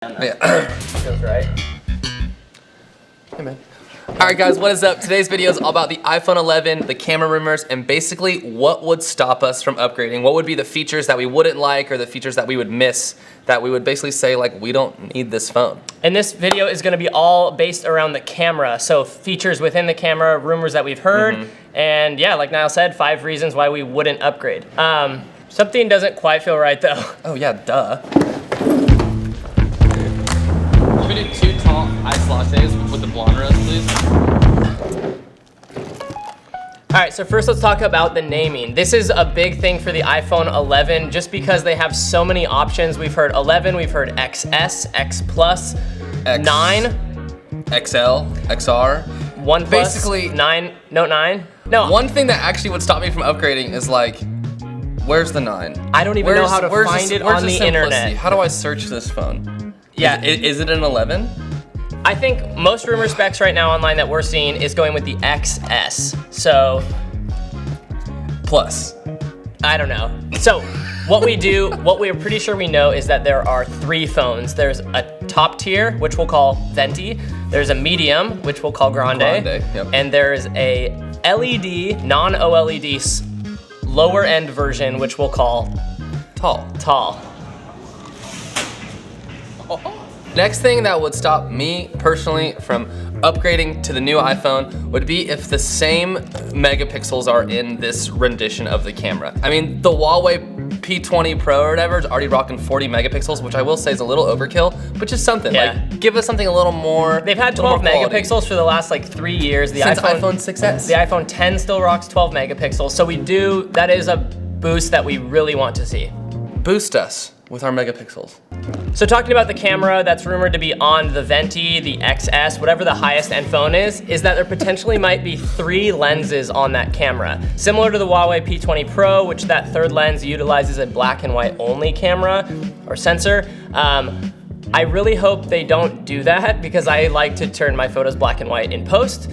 Yeah. Feels right. Hey man. Alright guys, what is up? Today's video is all about the iPhone 11, the camera rumors, and basically what would stop us from upgrading. What would be the features that we wouldn't like or the features that we would miss that we would basically say like, we don't need this phone. And this video is gonna be all based around the camera. So features within the camera, rumors that we've heard, and yeah, like Niall said, 5 reasons why we wouldn't upgrade. Something doesn't quite feel right though. Oh yeah, duh. Should we do 2 tall iced lattes with the blonde roast, please? All right, so first let's talk about the naming. This is a big thing for the iPhone 11 just because they have so many options. We've heard 11, we've heard XS, X Plus, X, 9, XL, XR. 1 Plus, Basically, 9, no 9? No. One thing that actually would stop me from upgrading is like, where's the 9? I don't even know how to find it on the internet. How do I search this phone? Yeah. Is it an 11? I think most rumor specs right now online that we're seeing is going with the XS. So, Plus. I don't know. So, what we're pretty sure we know is that there are 3 phones. There's a top tier, which we'll call Venti. There's a medium, which we'll call Grande. Yep. And there's a LED, non-OLED, lower end version, which we'll call Tall. Next thing that would stop me personally from upgrading to the new iPhone would be if the same megapixels are in this rendition of the camera. I mean, the Huawei P20 Pro or whatever is already rocking 40 megapixels, which I will say is a little overkill, but just something. Yeah. Like, give us something a little more. They've had 12 megapixels for the last like 3 years. Since iPhone 6S. The iPhone 10 still rocks 12 megapixels. So that is a boost that we really want to see. Boost us with our megapixels. So talking about the camera that's rumored to be on the Venti, the XS, whatever the highest end phone is that there potentially might be 3 lenses on that camera. Similar to the Huawei P20 Pro, which that 3rd lens utilizes a black and white only camera or sensor. I really hope they don't do that because I like to turn my photos black and white in post,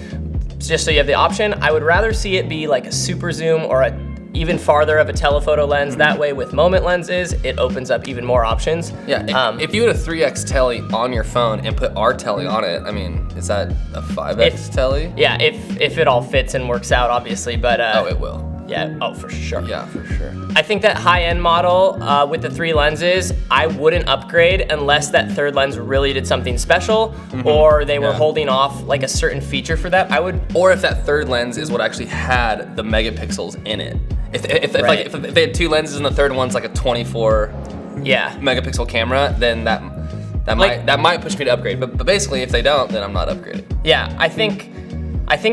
just so you have the option. I would rather see it be like a super zoom or a even farther of a telephoto lens. That way with moment lenses, it opens up even more options. Yeah, if you had a 3x telly on your phone and put our telly on it, I mean, is that a 5x telly? Yeah, if it all fits and works out, obviously, but oh, it will. Yeah, oh, for sure. Yeah, for sure. I think that high-end model with the 3 lenses, I wouldn't upgrade unless that 3rd lens really did something special or they were holding off like a certain feature for that. Or if that 3rd lens is what actually had the megapixels in it. If they had 2 lenses and the 3rd one's like a 24 megapixel camera, then that might push me to upgrade. But basically, if they don't, then I'm not upgrading. Yeah, I think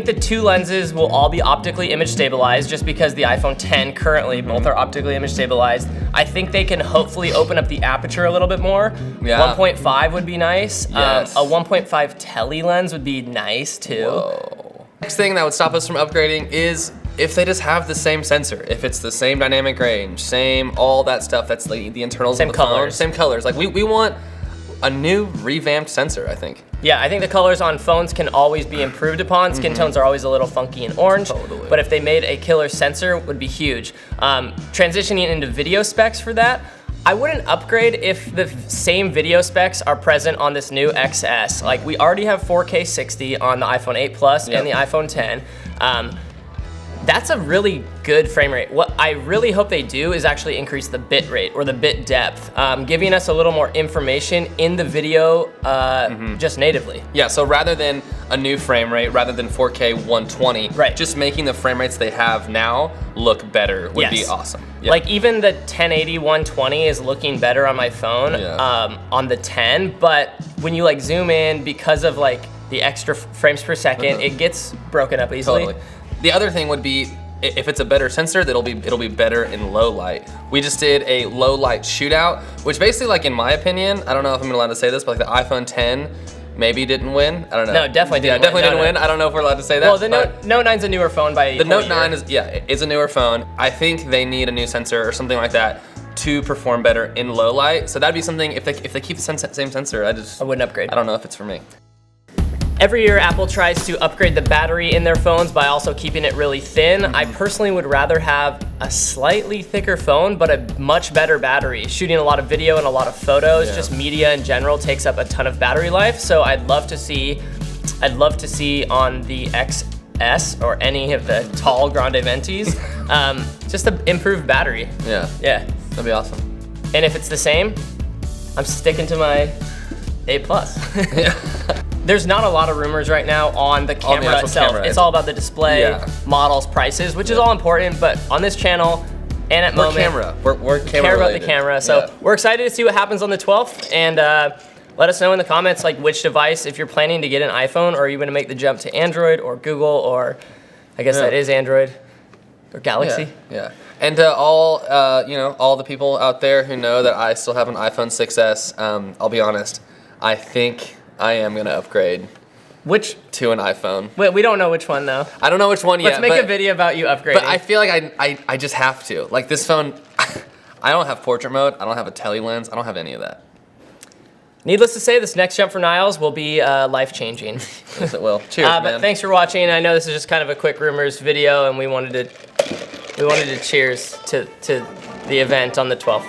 the 2 lenses will all be optically image stabilized just because the iPhone 10 currently both are optically image stabilized. I think they can hopefully open up the aperture a little bit more. Yeah. 1.5 would be nice. Yes. A 1.5 tele lens would be nice too. Whoa. Next thing that would stop us from upgrading is if they just have the same sensor. If it's the same dynamic range, same all that stuff, that's the internals same of the phone, colors. same colors. Like we want a new revamped sensor, I think. Yeah, I think the colors on phones can always be improved upon. Skin tones are always a little funky and orange. Totally. But if they made a killer sensor, it would be huge. Transitioning into video specs for that, I wouldn't upgrade if the same video specs are present on this new XS. Like we already have 4K 60 on the iPhone 8 Plus and the iPhone 10. That's a really good frame rate. What I really hope they do is actually increase the bit rate or the bit depth, giving us a little more information in the video just natively. Yeah, so rather than a new frame rate, rather than 4K 120, right, just making the frame rates they have now look better would be awesome. Yeah. Like even the 1080 120 is looking better on my phone on the 10, but when you like zoom in because of like the extra frames per second, it gets broken up easily. Totally. The other thing would be, if it's a better sensor, it'll be better in low light. We just did a low light shootout, which basically, like in my opinion, I don't know if I'm allowed to say this, but like the iPhone 10 maybe didn't win. I don't know. No, definitely didn't. Yeah, definitely didn't win. I don't know if we're allowed to say that. Well, the Note 9's a newer phone by the Note 9 is a newer phone. I think they need a new sensor or something like that to perform better in low light. So that'd be something if they keep the same sensor. I wouldn't upgrade. I don't know if it's for me. Every year, Apple tries to upgrade the battery in their phones by also keeping it really thin. I personally would rather have a slightly thicker phone, but a much better battery. Shooting a lot of video and a lot of photos, just media in general takes up a ton of battery life. So I'd love to see on the XS or any of the tall Grande Ventis, just an improved battery. Yeah. Yeah. That'd be awesome. And if it's the same, I'm sticking to my A+. Yeah. There's not a lot of rumors right now on the camera itself. Camera. It's all about the display, models, prices, which is all important, but on this channel and at Moment, we're camera care about the related. camera. So we're excited to see what happens on the 12th, and let us know in the comments like which device, if you're planning to get an iPhone, or are you gonna make the jump to Android or Google, or I guess that is Android, or Galaxy. Yeah. And all all the people out there who know that I still have an iPhone 6s, I'll be honest, I think I am gonna upgrade to an iPhone. Wait, we don't know which one though. I don't know which one yet. Let's make a video about you upgrading. But I feel like I just have to. Like this phone, I don't have portrait mode, I don't have a tele lens, I don't have any of that. Needless to say, this next jump for Niles will be life-changing. Yes, it will. Cheers, man. But thanks for watching. I know this is just kind of a quick rumors video, and we wanted to cheers to the event on the 12th.